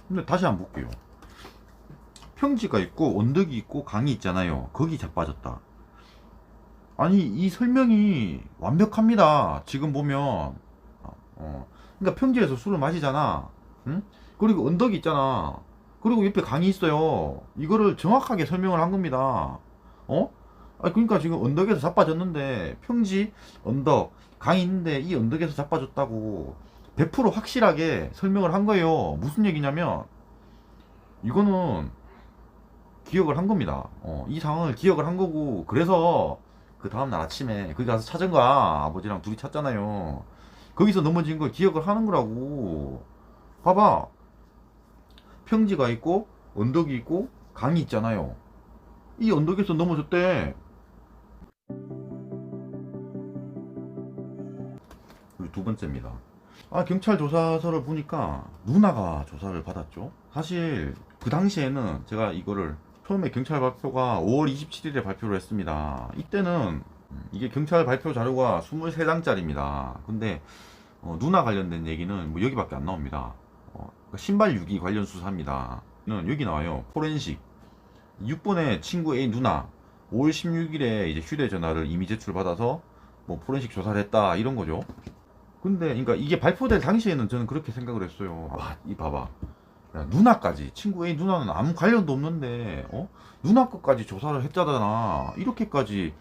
근데 다시 한번 볼게요. 평지가 있고 언덕이 있고 강이 있잖아요. 거기 자빠졌다. 아니 이 설명이 완벽합니다. 지금 보면 그러니까 평지에서 술을 마시잖아. 응? 그리고 언덕이 있잖아. 그리고 옆에 강이 있어요. 이거를 정확하게 설명을 한 겁니다. 어? 아 그러니까 지금 언덕에서 자빠졌는데 평지, 언덕, 강이 있는데 이 언덕에서 자빠졌다고 100% 확실하게 설명을 한 거예요. 무슨 얘기냐면 이거는 기억을 한 겁니다. 이 상황을 기억을 한 거고 그래서 그 다음날 아침에 거기 가서 찾은 거야. 아버지랑 둘이 찾잖아요. 거기서 넘어진 걸 기억을 하는 거라고. 봐봐. 평지가 있고 언덕이 있고 강이 있잖아요. 이 언덕에서 넘어졌대. 그리고 두 번째입니다. 아, 경찰 조사서를 보니까 누나가 조사를 받았죠. 사실 그 당시에는 제가 이거를 처음에 경찰 발표가 5월 27일에 발표를 했습니다. 이때는 이게 경찰 발표 자료가 23장짜리입니다. 근데 누나 관련된 얘기는 뭐 여기밖에 안 나옵니다. 그러니까 신발 유기 관련 수사입니다. 여기 나와요. 포렌식 6번의 친구 A 누나 5월 16일에 이제 휴대전화를 이미 제출받아서 뭐 포렌식 조사를 했다 이런 거죠. 근데 그러니까 이게 발표될 당시에는 저는 그렇게 생각을 했어요. 와, 이 봐봐. 야, 누나까지 친구 A 누나는 아무 관련도 없는데 누나 것까지 조사를 했잖아. 이렇게까지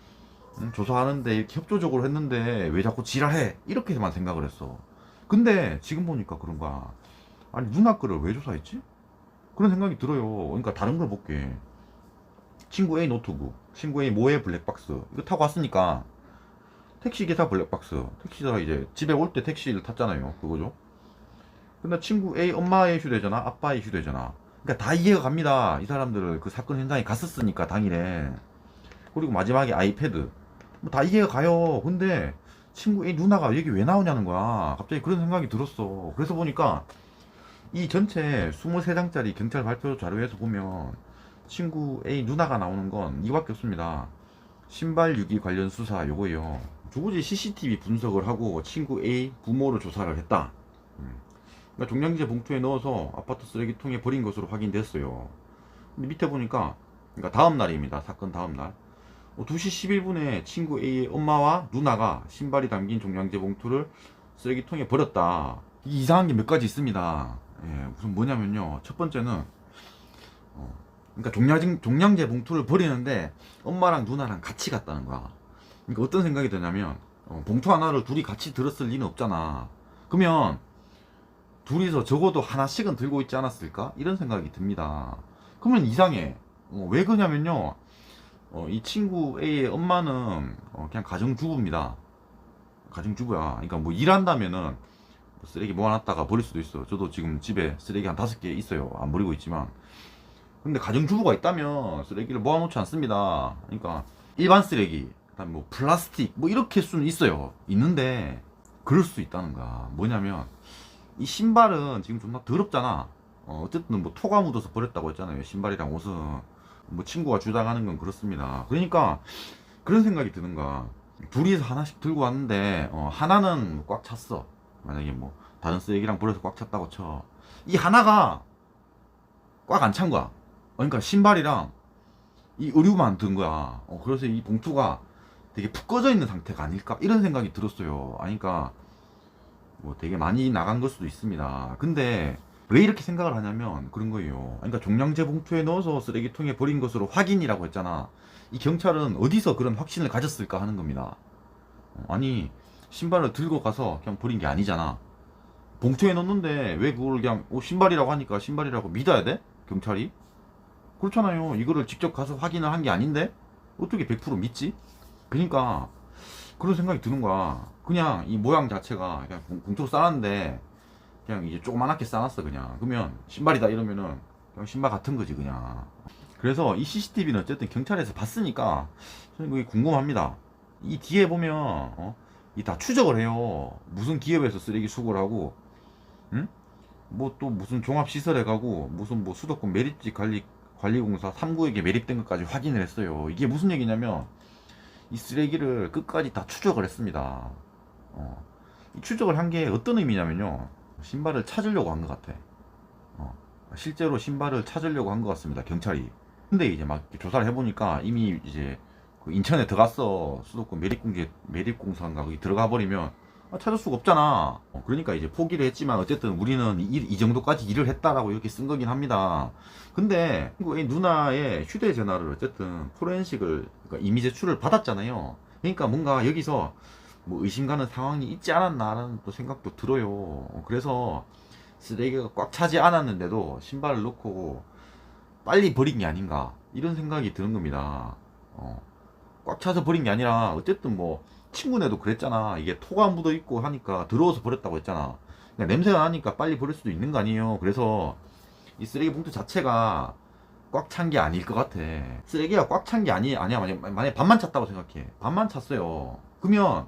조사하는데 이렇게 협조적으로 했는데 왜 자꾸 지랄해? 이렇게만 생각을 했어. 근데 지금 보니까 그런 거야. 아니 누나 거를 왜 조사했지? 그런 생각이 들어요. 그러니까 다른 걸 볼게. 친구 A 노트북, 친구 A 모의 블랙박스 이거 타고 왔으니까 택시기사 블랙박스, 택시기사가 이제 집에 올 때 택시를 탔잖아요. 그거죠. 근데 친구 A 엄마의 휴대전화, 아빠의 휴대전화. 그러니까 다 이해가 갑니다. 이 사람들을 그 사건 현장에 갔었으니까 당일에. 그리고 마지막에 아이패드. 뭐 다 이해가 가요. 근데 친구 A 누나가 여기 왜 나오냐는 거야. 갑자기 그런 생각이 들었어. 그래서 보니까 이 전체 23장짜리 경찰 발표 자료에서 보면 친구 A 누나가 나오는 건 이밖에 없습니다. 신발 유기 관련 수사 요거예요. 주거지 CCTV 분석을 하고 친구 A 부모를 조사를 했다. 그러니까 종량제 봉투에 넣어서 아파트 쓰레기통에 버린 것으로 확인됐어요. 근데 밑에 보니까 그러니까 다음 날입니다. 사건 다음 날. 2시 11분에 친구 A의 엄마와 누나가 신발이 담긴 종량제 봉투를 쓰레기통에 버렸다. 이게 이상한 게 몇 가지 있습니다. 예, 무슨 뭐냐면요. 첫 번째는 그러니까 종량제 봉투를 버리는데 엄마랑 누나랑 같이 갔다는 거야. 그러니까 어떤 생각이 드냐면 봉투 하나를 둘이 같이 들었을 리는 없잖아. 그러면 둘이서 적어도 하나씩은 들고 있지 않았을까? 이런 생각이 듭니다. 그러면 이상해. 왜 그러냐면요. 이 친구 A의 엄마는 그냥 가정주부입니다. 가정주부야. 그러니까 뭐 일한다면은 뭐 쓰레기 모아놨다가 버릴 수도 있어. 저도 지금 집에 쓰레기 한 5개 있어요. 안 버리고 있지만. 근데 가정주부가 있다면 쓰레기를 모아놓지 않습니다. 그러니까 일반 쓰레기, 그다음 뭐 플라스틱, 뭐 이렇게 수는 있어요. 있는데 그럴 수 있다는 거야. 뭐냐면 이 신발은 지금 존나 더럽잖아. 어쨌든 뭐 토가 묻어서 버렸다고 했잖아요. 신발이랑 옷은 뭐 친구가 주장하는 건 그렇습니다. 그러니까 그런 생각이 드는 거야. 둘이서 하나씩 들고 왔는데 하나는 꽉 찼어. 만약에 뭐 다른 쓰레기랑 버려서 꽉 찼다고 쳐. 이 하나가 꽉 안 찬 거야. 그러니까 신발이랑 이 의류만 든 거야. 그래서 이 봉투가 되게 푹 꺼져 있는 상태가 아닐까 이런 생각이 들었어요. 그러니까 뭐 되게 많이 나간 걸 수도 있습니다. 근데 왜 이렇게 생각을 하냐면 그런 거예요. 그러니까 종량제 봉투에 넣어서 쓰레기통에 버린 것으로 확인이라고 했잖아. 이 경찰은 어디서 그런 확신을 가졌을까 하는 겁니다. 아니 신발을 들고 가서 그냥 버린 게 아니잖아. 봉투에 넣었는데 왜 그걸 그냥 신발이라고 하니까 신발이라고 믿어야 돼? 경찰이? 그렇잖아요. 이거를 직접 가서 확인을 한 게 아닌데 어떻게 100% 믿지? 그러니까 그런 생각이 드는 거야. 그냥 이 모양 자체가 그냥 봉투로 싸놨는데 그냥 이제 조그만하게 싸놨어 그냥. 그러면 신발이다 이러면은 그냥 신발 같은 거지 그냥. 그래서 이 CCTV는 어쨌든 경찰에서 봤으니까 저는 그게 궁금합니다. 이 뒤에 보면 이 다 추적을 해요. 무슨 기업에서 쓰레기 수거를 하고, 응? 뭐 또 무슨 종합시설에 가고 무슨 뭐 수도권 매립지 관리공사 3구에게 매립된 것까지 확인을 했어요. 이게 무슨 얘기냐면 이 쓰레기를 끝까지 다 추적을 했습니다. 이 추적을 한 게 어떤 의미냐면요. 신발을 찾으려고 한 것 같아. 실제로 신발을 찾으려고 한 것 같습니다, 경찰이. 근데 이제 막 조사를 해보니까 이미 이제 그 인천에 들어갔어. 수도권 매립공사인가 거기 들어가 버리면 찾을 수가 없잖아. 그러니까 이제 포기를 했지만 어쨌든 우리는 이 정도까지 일을 했다라고 이렇게 쓴 거긴 합니다. 근데 이 누나의 휴대전화를 어쨌든 포렌식을 그러니까 이미 제출을 받았잖아요. 그러니까 뭔가 여기서 뭐 의심 가는 상황이 있지 않았나라는 또 생각도 들어요. 그래서 쓰레기가 꽉 차지 않았는데도 신발을 넣고 빨리 버린 게 아닌가 이런 생각이 드는 겁니다. 꽉 차서 버린 게 아니라 어쨌든 뭐 친구네도 그랬잖아. 이게 토가 묻어 있고 하니까 더러워서 버렸다고 했잖아. 그러니까 냄새가 나니까 빨리 버릴 수도 있는 거 아니에요. 그래서 이 쓰레기 봉투 자체가 꽉 찬 게 아닐 것 같아. 쓰레기가 꽉 찬 게 아니야. 만약에 반만 찼다고 생각해. 반만 찼어요. 그러면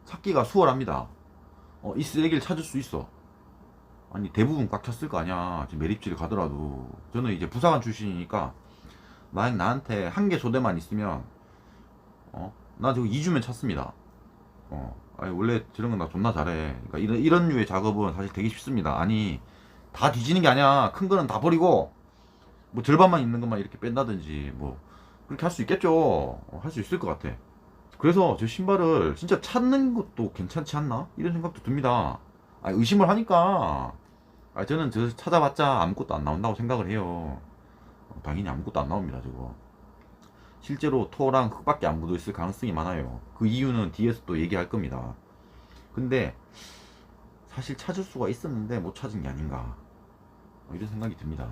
찾기가 수월합니다. 이 쓰레기를 찾을 수 있어. 아니 대부분 꽉 찼을 거 아니야. 지금 매립지를 가더라도. 저는 이제 부사관 출신이니까 만약 나한테 한 개 소대만 있으면 나 저거 2주면 찼습니다. 아니 원래 저런 건 나 존나 잘해. 그러니까 이런 류의 작업은 사실 되게 쉽습니다. 아니 다 뒤지는 게 아니야. 큰 거는 다 버리고 뭐 절반만 있는 것만 이렇게 뺀다든지 뭐 그렇게 할 수 있겠죠. 할 수 있을 것 같아. 그래서 저 신발을 진짜 찾는 것도 괜찮지 않나 이런 생각도 듭니다. 의심을 하니까 저는 저 찾아봤자 아무것도 안 나온다고 생각을 해요. 당연히 아무것도 안 나옵니다 저거. 실제로 토랑 흙밖에 안 묻어 있을 가능성이 많아요. 그 이유는 뒤에서 또 얘기할 겁니다. 근데 사실 찾을 수가 있었는데 못 찾은 게 아닌가 이런 생각이 듭니다.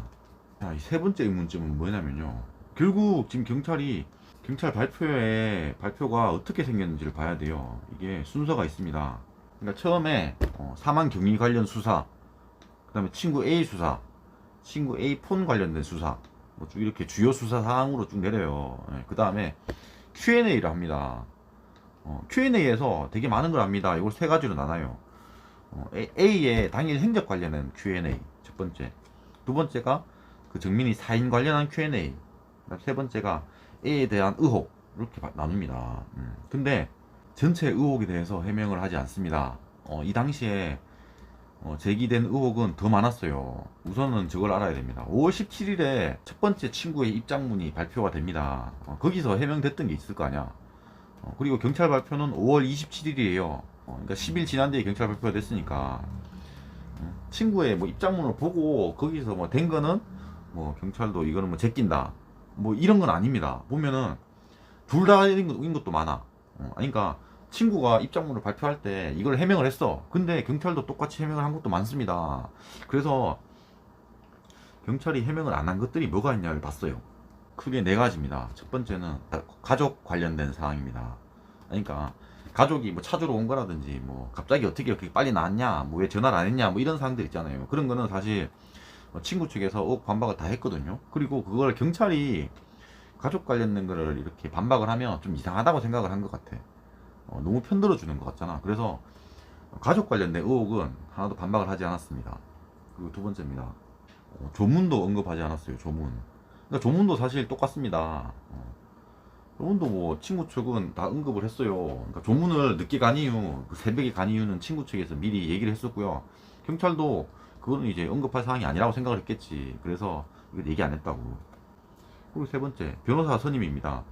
자, 이 세 번째 의문점은 뭐냐면요. 결국 지금 경찰 발표가 어떻게 생겼는지를 봐야 돼요. 이게 순서가 있습니다. 그러니까 처음에 사망 경위 관련 수사, 그 다음에 친구 A 수사, 친구 A 폰 관련된 수사, 뭐 쭉 이렇게 주요 수사 사항으로 쭉 내려요. 그 다음에 Q&A를 합니다. Q&A에서 되게 많은 걸 합니다. 이걸 세 가지로 나눠요. A의 당일 행적 관련된 Q&A 첫 번째, 두 번째가 그 정민이 사인 관련한 Q&A, 세 번째가 A에 대한 의혹 이렇게 나눕니다. 근데 전체 의혹에 대해서 해명을 하지 않습니다. 이 당시에 제기된 의혹은 더 많았어요. 우선은 저걸 알아야 됩니다. 5월 17일에 첫 번째 친구의 입장문이 발표가 됩니다. 거기서 해명됐던 게 있을 거 아니야. 그리고 경찰 발표는 5월 27일이에요. 그러니까 10일 지난 뒤에 경찰 발표가 됐으니까 친구의 뭐 입장문을 보고 거기서 뭐 된 거는 뭐 경찰도 이거는 뭐 제낀다 뭐 이런 건 아닙니다. 보면은 둘 다 인 것도 많아. 그러니까 친구가 입장문을 발표할 때 이걸 해명을 했어. 근데 경찰도 똑같이 해명을 한 것도 많습니다. 그래서 경찰이 해명을 안 한 것들이 뭐가 있냐를 봤어요. 크게 네 가지입니다. 첫 번째는 가족 관련된 사항입니다. 그러니까 가족이 뭐 찾으러 온 거라든지 뭐 갑자기 어떻게 이렇게 빨리 나왔냐, 뭐 왜 전화를 안 했냐, 뭐 이런 사항들 있잖아요. 그런 거는 사실 친구 측에서 반박을 다 했거든요. 그리고 그걸 경찰이 가족 관련된 거를 이렇게 반박을 하면 좀 이상하다고 생각을 한 것 같아. 너무 편들어 주는 것 같잖아. 그래서 가족 관련된 의혹은 하나도 반박을 하지 않았습니다. 그리고 두 번째입니다. 조문도 언급하지 않았어요. 조문. 그러니까 조문도 사실 똑같습니다. 조문도 뭐 친구 측은 다 언급을 했어요. 그러니까 조문을 늦게 간 이유, 그 새벽에 간 이유는 친구 측에서 미리 얘기를 했었고요. 경찰도 그거는 이제 언급할 사항이 아니라고 생각을 했겠지. 그래서 이거 얘기 안 했다고. 그리고 세 번째, 변호사 선임입니다.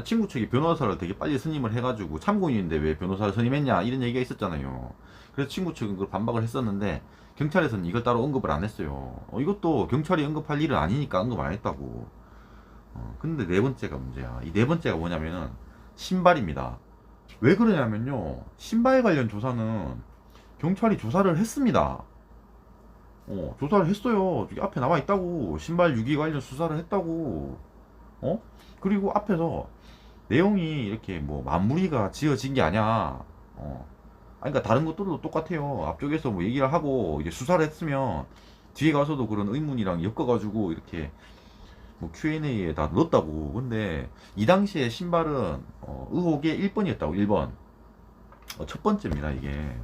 친구 측이 변호사를 되게 빨리 선임을 해가지고 참고인인데 왜 변호사를 선임했냐 이런 얘기가 있었잖아요. 그래서 친구 측은 그걸 반박을 했었는데 경찰에서는 이걸 따로 언급을 안 했어요. 이것도 경찰이 언급할 일은 아니니까 언급 안 했다고. 근데 네 번째가 문제야. 이 네 번째가 뭐냐면은 신발입니다. 왜 그러냐면요, 신발 관련 조사는 경찰이 조사를 했습니다. 조사를 했어요. 저기 앞에 나와 있다고. 신발 유기 관련 수사를 했다고. 그리고 앞에서 내용이 이렇게 뭐 마무리가 지어진 게 아니야. 그러니까 다른 것들도 똑같아요. 앞쪽에서 뭐 얘기를 하고 이제 수사를 했으면 뒤에 가서도 그런 의문이랑 엮어가지고 이렇게 뭐 Q&A에 다 넣었다고. 근데 이 당시에 신발은 의혹의 1번이었다고. 1번. 첫 번째입니다. 이게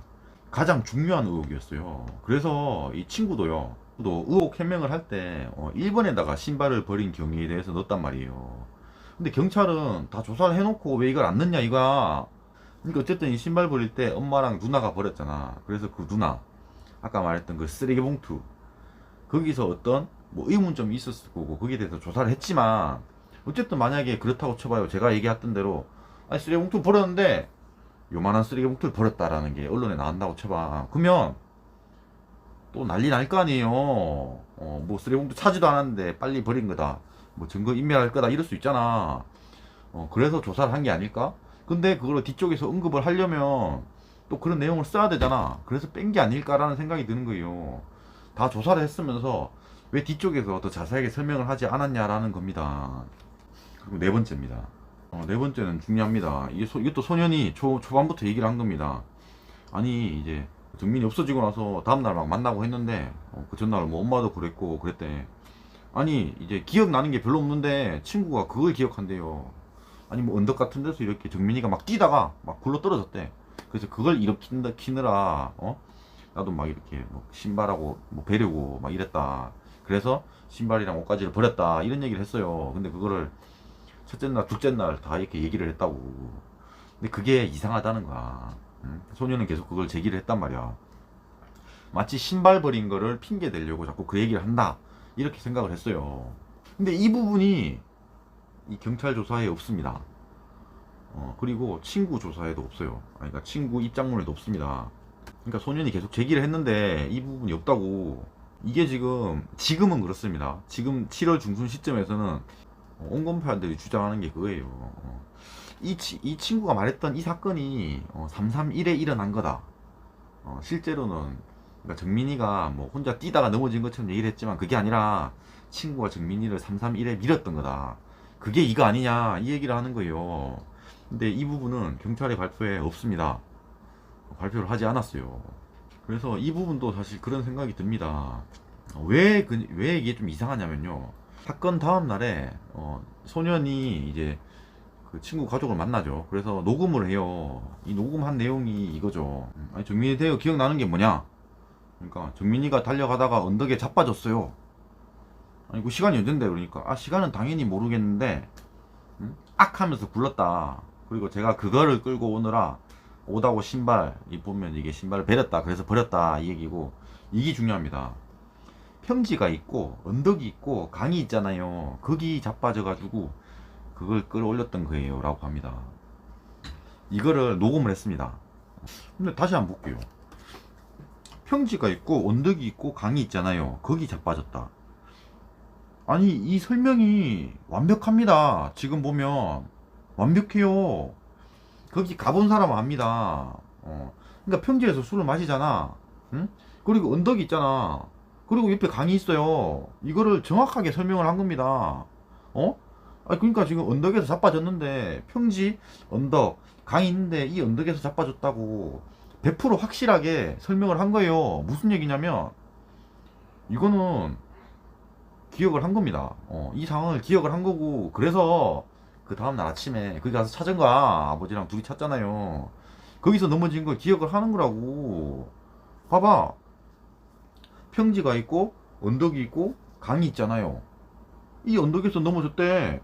가장 중요한 의혹이었어요. 그래서 이 친구도요, 또 의혹 해명을 할 때 1번에다가 신발을 버린 경위에 대해서 넣었단 말이에요. 근데 경찰은 다 조사를 해놓고 왜 이걸 안 넣냐 이거야. 그러니까 어쨌든 이 신발 버릴 때 엄마랑 누나가 버렸잖아. 그래서 그 누나, 아까 말했던 그 쓰레기 봉투, 거기서 어떤 뭐 의문점이 있었을 거고 거기에 대해서 조사를 했지만 어쨌든 만약에 그렇다고 쳐봐요. 제가 얘기했던 대로 아니 쓰레기 봉투 버렸는데 요만한 쓰레기 봉투를 버렸다라는 게 언론에 나온다고 쳐봐. 그러면 또 난리 날 거 아니에요. 뭐 쓰레기 봉투 차지도 않았는데 빨리 버린 거다. 뭐 증거 인멸할 거다 이럴 수 있잖아. 그래서 조사를 한 게 아닐까? 근데 그걸 뒤쪽에서 언급을 하려면 또 그런 내용을 써야 되잖아. 그래서 뺀 게 아닐까라는 생각이 드는 거예요. 다 조사를 했으면서 왜 뒤쪽에서 더 자세하게 설명을 하지 않았냐라는 겁니다. 그리고 네 번째입니다. 네 번째는 중요합니다. 이것도 소년이 초반부터 얘기를 한 겁니다. 아니 이제 정민이 없어지고 나서 다음날 막 만나고 했는데 그 전날 뭐 엄마도 그랬고 그랬대. 아니 이제 기억나는 게 별로 없는데 친구가 그걸 기억한대요. 아니 뭐 언덕 같은 데서 이렇게 정민이가 막 뛰다가 막 굴러 떨어졌대. 그래서 그걸 일으키느라 나도 막 이렇게 뭐 신발하고 뭐 베려고 막 이랬다. 그래서 신발이랑 옷가지를 버렸다 이런 얘기를 했어요. 근데 그거를 첫째 날 둘째 날 다 이렇게 얘기를 했다고. 근데 그게 이상하다는 거야. 소녀는 계속 그걸 제기를 했단 말이야. 마치 신발 버린 거를 핑계 대려고 자꾸 그 얘기를 한다 이렇게 생각을 했어요. 근데 이 부분이 이 경찰 조사에 없습니다. 그리고 친구 조사에도 없어요. 그러니까 친구 입장문에도 없습니다. 그러니까 소년이 계속 제기를 했는데 이 부분이 없다고. 이게 지금은 그렇습니다. 지금 7월 중순 시점에서는 온건파들이 주장하는 게 그거예요. 이 친구가 말했던 이 사건이 331에 일어난 거다. 실제로는 그러니까 정민이가 뭐 혼자 뛰다가 넘어진 것처럼 얘기를 했지만 그게 아니라 친구가 정민이를 331에 밀었던 거다. 그게 이거 아니냐 이 얘기를 하는 거예요. 근데 이 부분은 경찰의 발표에 없습니다. 발표를 하지 않았어요. 그래서 이 부분도 사실 그런 생각이 듭니다. 왜 이게 좀 이상하냐면요. 사건 다음 날에 소년이 이제 그 친구 가족을 만나죠. 그래서 녹음을 해요. 이 녹음한 내용이 이거죠. 아니 정민이 대여 기억나는 게 뭐냐? 그러니까 정민이가 달려가다가 언덕에 자빠졌어요. 아니 그 시간이 언젠데 그러니까 시간은 당연히 모르겠는데 악 하면서 굴렀다. 그리고 제가 그거를 끌고 오느라 옷하고 신발 이 보면 이게 신발을 베렸다 그래서 버렸다 이 얘기고. 이게 중요합니다. 평지가 있고 언덕이 있고 강이 있잖아요. 거기 자빠져 가지고 그걸 끌어올렸던 거예요 라고 합니다. 이거를 녹음을 했습니다. 근데 다시 한번 볼게요. 평지가 있고 언덕이 있고 강이 있잖아요. 거기 자빠졌다. 아니 이 설명이 완벽합니다. 지금 보면 완벽해요. 거기 가본 사람은 압니다. 그러니까 평지에서 술을 마시잖아. 응? 그리고 언덕이 있잖아. 그리고 옆에 강이 있어요. 이거를 정확하게 설명을 한 겁니다. 그러니까 지금 언덕에서 자빠졌는데 평지, 언덕, 강이 있는데 이 언덕에서 자빠졌다고 100% 확실하게 설명을 한 거예요. 무슨 얘기냐면 이거는 기억을 한 겁니다. 이 상황을 기억을 한 거고 그래서 그 다음날 아침에 거기 가서 찾은 거야. 아버지랑 둘이 찾잖아요. 거기서 넘어진 걸 기억을 하는 거라고. 봐봐. 평지가 있고 언덕이 있고 강이 있잖아요. 이 언덕에서 넘어졌대.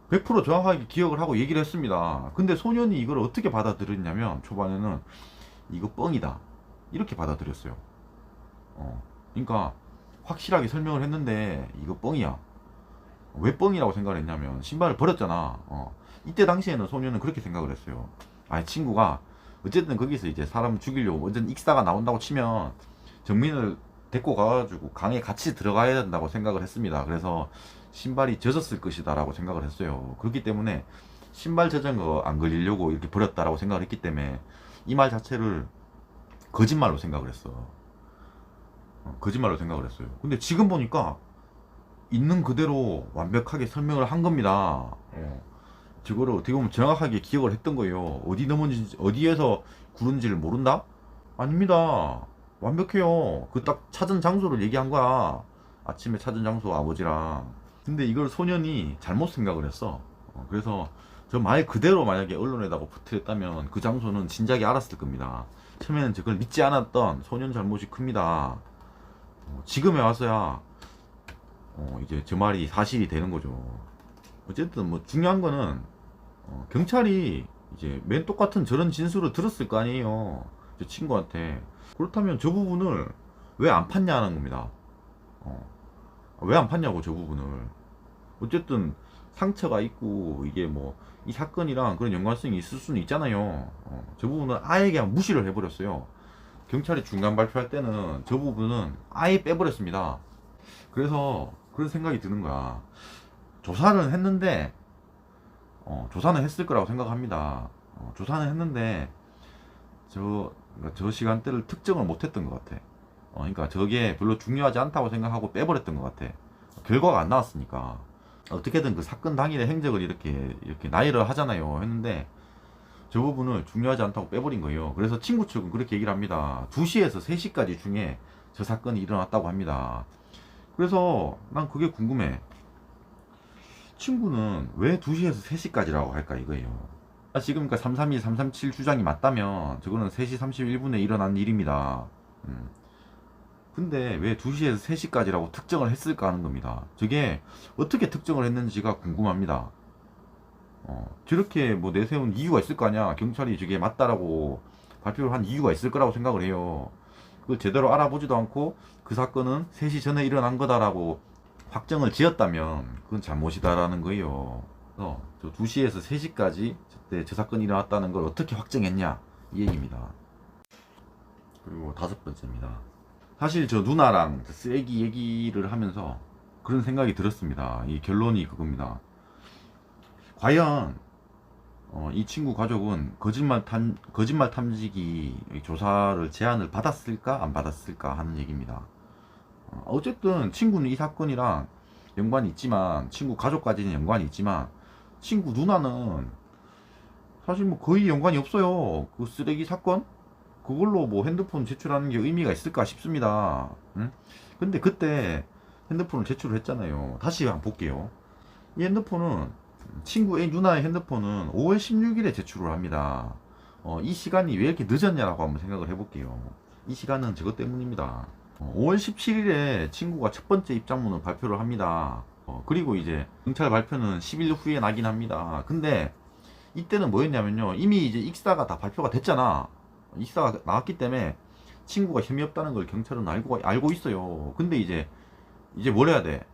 100% 정확하게 기억을 하고 얘기를 했습니다. 근데 소년이 이걸 어떻게 받아들였냐면 초반에는 이거 뻥이다 이렇게 받아들였어요. 그러니까 확실하게 설명을 했는데 이거 뻥이야. 왜 뻥이라고 생각을 했냐면 신발을 버렸잖아. 이때 당시에는 소년은 그렇게 생각을 했어요. 아니 친구가 어쨌든 거기서 이제 사람 죽이려고 어쨌든 익사가 나온다고 치면 정민을 데리고 가가지고 강에 같이 들어가야 된다고 생각을 했습니다. 그래서 신발이 젖었을 것이다 라고 생각을 했어요. 그렇기 때문에 신발 젖은 거 안 걸리려고 이렇게 버렸다라고 생각을 했기 때문에 이 말 자체를 거짓말로 생각을 했어. 거짓말로 생각을 했어요. 근데 지금 보니까 있는 그대로 완벽하게 설명을 한 겁니다. 저거를 어떻게 보면 정확하게 기억을 했던 거예요. 어디 넘어진지 어디에서 구른지를 모른다? 아닙니다. 완벽해요. 그 딱 찾은 장소를 얘기한 거야. 아침에 찾은 장소 아버지랑. 근데 이걸 소년이 잘못 생각을 했어. 그래서 저 말 그대로 만약에 언론에다가 퍼뜨렸다면 그 장소는 진작에 알았을 겁니다. 처음에는 저걸 믿지 않았던 소년 잘못이 큽니다. 지금에 와서야 이제 저 말이 사실이 되는 거죠. 어쨌든 뭐 중요한 거는 경찰이 이제 맨 똑같은 저런 진술을 들었을 거 아니에요. 저 친구한테. 그렇다면 저 부분을 왜 안 팠냐는 겁니다. 왜 안 팠냐고, 저 부분을. 어쨌든 상처가 있고 이게 뭐 이 사건이랑 그런 연관성이 있을 수는 있잖아요. 저 부분은 아예 그냥 무시를 해버렸어요. 경찰이 중간 발표할 때는 저 부분은 아예 빼버렸습니다. 그래서 그런 생각이 드는 거야. 조사는 했는데, 조사는 했을 거라고 생각합니다. 조사는 했는데 그러니까 저 시간대를 특정을 못했던 것 같아. 그러니까 저게 별로 중요하지 않다고 생각하고 빼버렸던 것 같아. 결과가 안 나왔으니까. 어떻게든 그 사건 당일의 행적을 이렇게 나열을 하잖아요. 했는데 저 부분을 중요하지 않다고 빼버린 거예요. 그래서 친구 측은 그렇게 얘기를 합니다. 2시에서 3시까지 중에 저 사건이 일어났다고 합니다. 그래서 난 그게 궁금해. 친구는 왜 2시에서 3시까지라고 할까 이거예요. 지금 그러니까 332, 337 주장이 맞다면 저거는 3시 31분에 일어난 일입니다. 근데 왜 2시에서 3시까지라고 특정을 했을까 하는 겁니다. 저게 어떻게 특정을 했는지가 궁금합니다. 저렇게 뭐 내세운 이유가 있을 거 아니야. 경찰이 저게 맞다라고 발표를 한 이유가 있을 거라고 생각을 해요. 그걸 제대로 알아보지도 않고 그 사건은 3시 전에 일어난 거다라고 확정을 지었다면 그건 잘못이다라는 거예요. 저 2시에서 3시까지 저때 저 사건이 일어났다는 걸 어떻게 확정했냐 이 얘기입니다. 그리고 5번째입니다. 사실 저 누나랑 쓰레기 얘기를 하면서 그런 생각이 들었습니다. 이 결론이 그겁니다. 과연 이 친구 가족은 거짓말 탐지기 조사를 제안을 받았을까 안 받았을까 하는 얘기입니다. 어쨌든 친구는 이 사건이랑 연관이 있지만, 친구 가족까지는 연관이 있지만 친구 누나는 사실 뭐 거의 연관이 없어요. 그 쓰레기 사건 그걸로 뭐 핸드폰 제출하는 게 의미가 있을까 싶습니다. 응? 근데 그때 핸드폰을 제출을 했잖아요. 다시 한번 볼게요. 이 핸드폰은 친구 A 누나의 핸드폰은 5월 16일에 제출을 합니다. 이 시간이 왜 이렇게 늦었냐라고 한번 생각을 해볼게요. 이 시간은 저것 때문입니다. 5월 17일에 친구가 첫 번째 입장문을 발표를 합니다. 그리고 이제 경찰 발표는 10일 후에 나긴 합니다. 근데 이때는 뭐였냐면요, 이미 이제 익사가 다 발표가 됐잖아. 익사가 나왔기 때문에 친구가 혐의 없다는 걸 경찰은 알고 있어요. 근데 이제 뭘 해야 돼?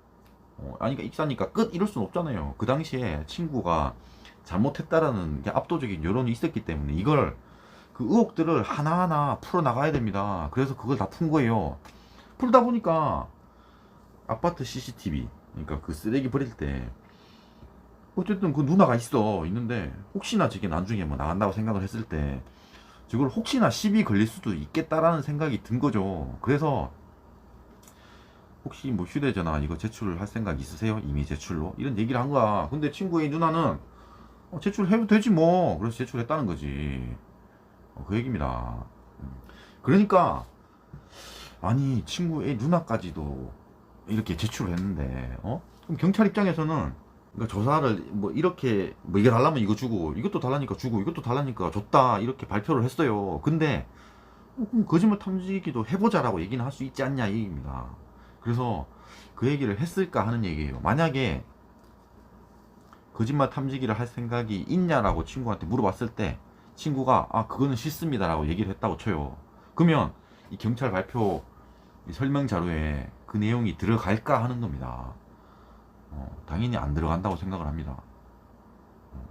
아니, 그러니까 익사니까 끝 이럴 순 없잖아요. 그 당시에 친구가 잘못했다라는 게 압도적인 여론이 있었기 때문에 이걸 그 의혹들을 하나하나 풀어 나가야 됩니다. 그래서 그걸 다 푼 거예요. 풀다 보니까 아파트 CCTV, 그러니까 그 쓰레기 버릴 때 어쨌든 그 누나가 있는데 혹시나 저게 나중에 뭐 나간다고 생각을 했을 때 저걸 혹시나 시비 걸릴 수도 있겠다라는 생각이 든 거죠. 그래서 혹시 뭐 휴대전화 이거 제출을 할 생각 있으세요? 이미 제출로? 이런 얘기를 한 거야. 근데 친구의 누나는 제출해도 되지 뭐. 그래서 제출했다는 거지. 그 얘기입니다. 그러니까 아니 친구의 누나까지도 이렇게 제출을 했는데 그럼 경찰 입장에서는 그러니까 조사를 뭐 이렇게 뭐 이게 달라면 이거 주고 이것도 달라니까 주고 이것도 달라니까 줬다 이렇게 발표를 했어요. 근데 그럼 거짓말 탐지기도 해보자라고 얘기는 할 수 있지 않냐 이 얘기입니다. 그래서 그 얘기를 했을까 하는 얘기예요. 만약에 거짓말 탐지기를 할 생각이 있냐라고 친구한테 물어봤을 때 친구가 그거는 싫습니다라고 얘기를 했다고 쳐요. 그러면 이 경찰 발표 이 설명 자료에 그 내용이 들어갈까 하는 겁니다. 당연히 안 들어간다고 생각을 합니다.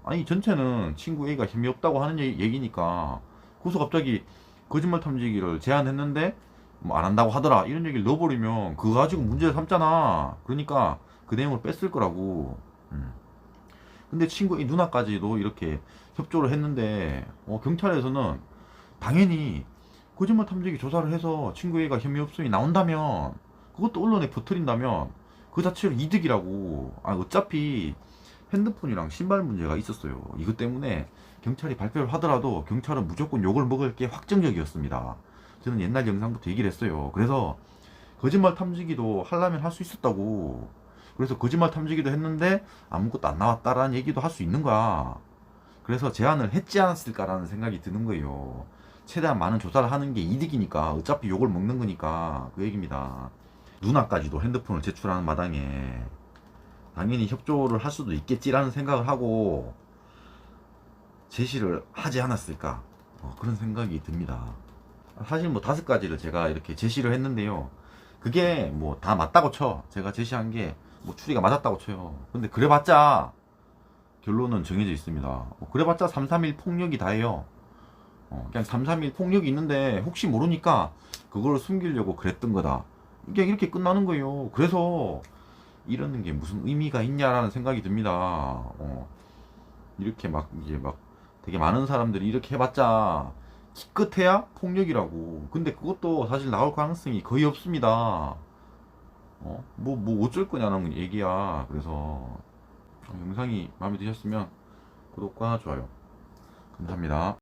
아니 전체는 친구 A가 혐의 없다고 하는 얘기니까 거기서 갑자기 거짓말 탐지기를 제안했는데 뭐 안 한다고 하더라 이런 얘기를 넣어버리면 그거 가지고 문제를 삼잖아. 그러니까 그 내용을 뺐을 거라고. 근데 친구 A 누나까지도 이렇게 협조를 했는데 경찰에서는 당연히 거짓말 탐지기 조사를 해서 친구 A가 혐의 없음이 나온다면 그것도 언론에 퍼뜨린다면 그 자체로 이득이라고. 어차피 핸드폰이랑 신발 문제가 있었어요. 이것 때문에 경찰이 발표를 하더라도 경찰은 무조건 욕을 먹을 게 확정적이었습니다. 저는 옛날 영상부터 얘기를 했어요. 그래서 거짓말 탐지기도 하려면 할 수 있었다고. 그래서 거짓말 탐지기도 했는데 아무것도 안 나왔다라는 얘기도 할 수 있는 거야. 그래서 제안을 했지 않았을까라는 생각이 드는 거예요. 최대한 많은 조사를 하는 게 이득이니까. 어차피 욕을 먹는 거니까. 그 얘기입니다. 누나까지도 핸드폰을 제출하는 마당에 당연히 협조를 할 수도 있겠지라는 생각을 하고 제시를 하지 않았을까, 그런 생각이 듭니다. 사실 뭐 5가지를 제가 이렇게 제시를 했는데요. 그게 뭐 다 맞다고 쳐. 제가 제시한 게 뭐 추리가 맞았다고 쳐요. 근데 그래봤자 결론은 정해져 있습니다. 그래봤자 331 폭력이 다예요. 그냥 331 폭력이 있는데 혹시 모르니까 그걸 숨기려고 그랬던 거다. 이게 이렇게 끝나는 거예요. 그래서 이러는 게 무슨 의미가 있냐라는 생각이 듭니다. 이렇게 막 이제 막 되게 많은 사람들이 이렇게 해봤자 기껏해야 폭력이라고. 근데 그것도 사실 나올 가능성이 거의 없습니다. 뭐 어쩔 거냐는 얘기야. 그래서 영상이 마음에 드셨으면 구독과 좋아요 감사합니다.